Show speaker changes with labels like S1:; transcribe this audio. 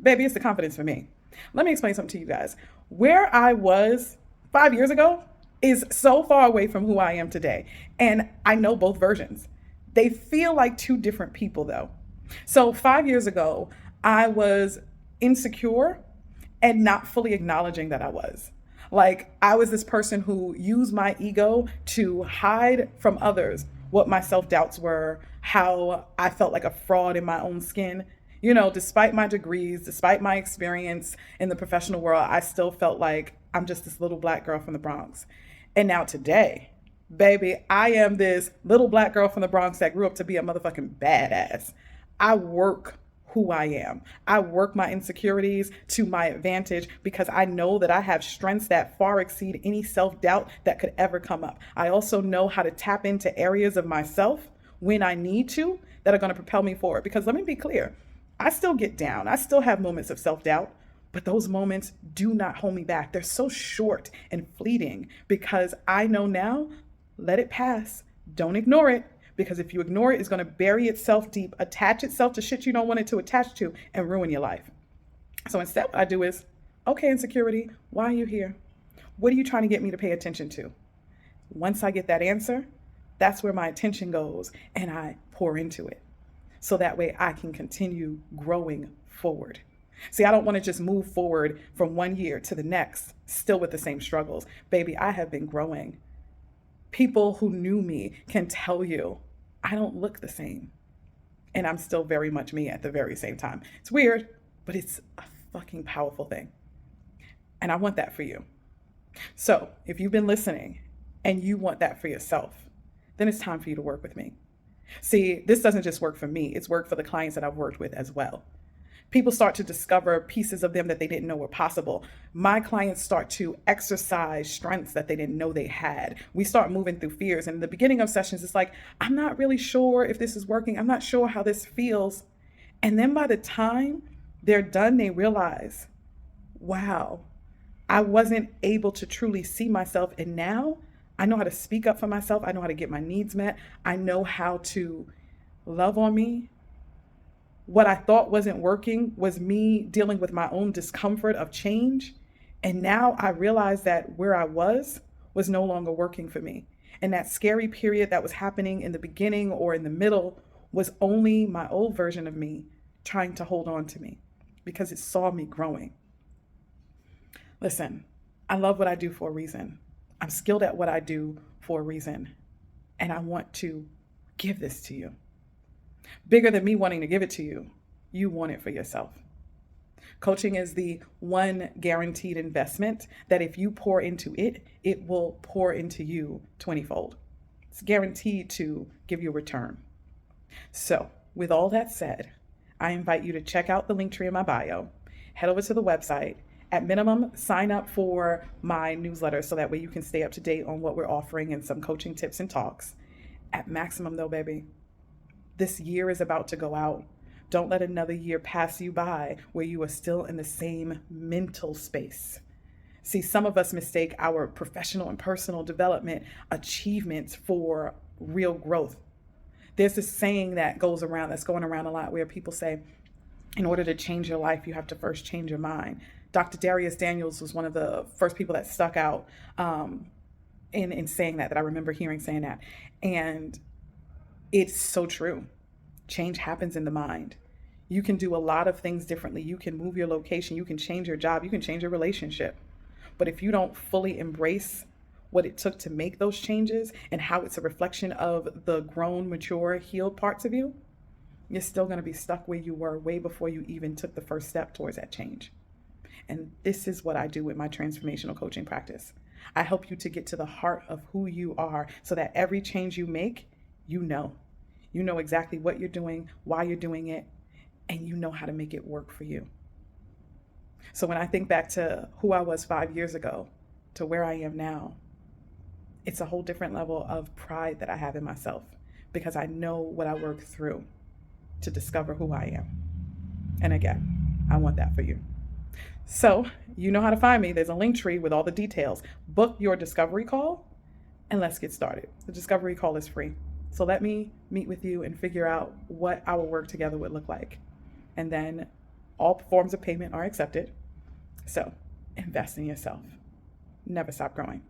S1: Baby, it's the confidence for me. Let me explain something to you guys. Where I was 5 years ago is so far away from who I am today. And I know both versions. They feel like two different people, though. So 5 years ago, I was insecure and not fully acknowledging that I was. Like, I was this person who used my ego to hide from others what my self doubts were, how I felt like a fraud in my own skin. Despite my degrees, despite my experience in the professional world, I still felt like I'm just this little black girl from the Bronx. And now today, baby, I am this little black girl from the Bronx that grew up to be a motherfucking badass. I work who I am. I work my insecurities to my advantage because I know that I have strengths that far exceed any self doubt that could ever come up. I also know how to tap into areas of myself when I need to that are going to propel me forward. Because let me be clear, I still get down, I still have moments of self doubt. But those moments do not hold me back. They're so short and fleeting because I know now, let it pass. Don't ignore it. Because if you ignore it, it's going to bury itself deep, attach itself to shit you don't want it to attach to, and ruin your life. So instead, what I do is, okay, insecurity, why are you here? What are you trying to get me to pay attention to? Once I get that answer, that's where my attention goes, and I pour into it. So that way I can continue growing forward. See, I don't want to just move forward from one year to the next, still with the same struggles. Baby, I have been growing. People who knew me can tell you I don't look the same. And I'm still very much me at the very same time. It's weird, but it's a fucking powerful thing. And I want that for you. So if you've been listening and you want that for yourself, then it's time for you to work with me. See, this doesn't just work for me, it's work for the clients that I've worked with as well. People start to discover pieces of them that they didn't know were possible. My clients start to exercise strengths that they didn't know they had. We start moving through fears. And in the beginning of sessions, it's like, I'm not really sure if this is working. I'm not sure how this feels. And then by the time they're done, they realize, wow, I wasn't able to truly see myself. And now I know how to speak up for myself. I know how to get my needs met. I know how to love on me. What I thought wasn't working was me dealing with my own discomfort of change. And now I realize that where I was no longer working for me. And that scary period that was happening in the beginning or in the middle was only my old version of me trying to hold on to me because it saw me growing. Listen, I love what I do for a reason. I'm skilled at what I do for a reason. And I want to give this to you. Bigger than me wanting to give it to you, you want it for yourself. Coaching is the one guaranteed investment that if you pour into it, it will pour into you 20-fold. It's guaranteed to give you a return. So, with all that said, I invite you to check out the link tree in my bio, head over to the website. At minimum, sign up for my newsletter so that way you can stay up to date on what we're offering and some coaching tips and talks. At maximum, though, baby, this year is about to go out. Don't let another year pass you by where you are still in the same mental space. See, some of us mistake our professional and personal development achievements for real growth. There's this saying that's going around a lot, where people say, in order to change your life, you have to first change your mind. Dr. Darius Daniels was one of the first people that stuck out in saying that I remember hearing saying that. And it's so true. Change happens in the mind. You can do a lot of things differently. You can move your location. You can change your job. You can change your relationship. But if you don't fully embrace what it took to make those changes and how it's a reflection of the grown, mature, healed parts of you, you're still going to be stuck where you were way before you even took the first step towards that change. And this is what I do with my transformational coaching practice. I help you to get to the heart of who you are so that every change you make, you know exactly what you're doing, why you're doing it, and you know how to make it work for you. So when I think back to who I was 5 years ago to where I am now, it's a whole different level of pride that I have in myself because I know what I worked through to discover who I am. And again, I want that for you. So you know how to find me. There's a link tree with all the details. Book your discovery call and let's get started. The discovery call is free. So let me meet with you and figure out what our work together would look like. And then All forms of payment are accepted. So invest in yourself. Never stop growing.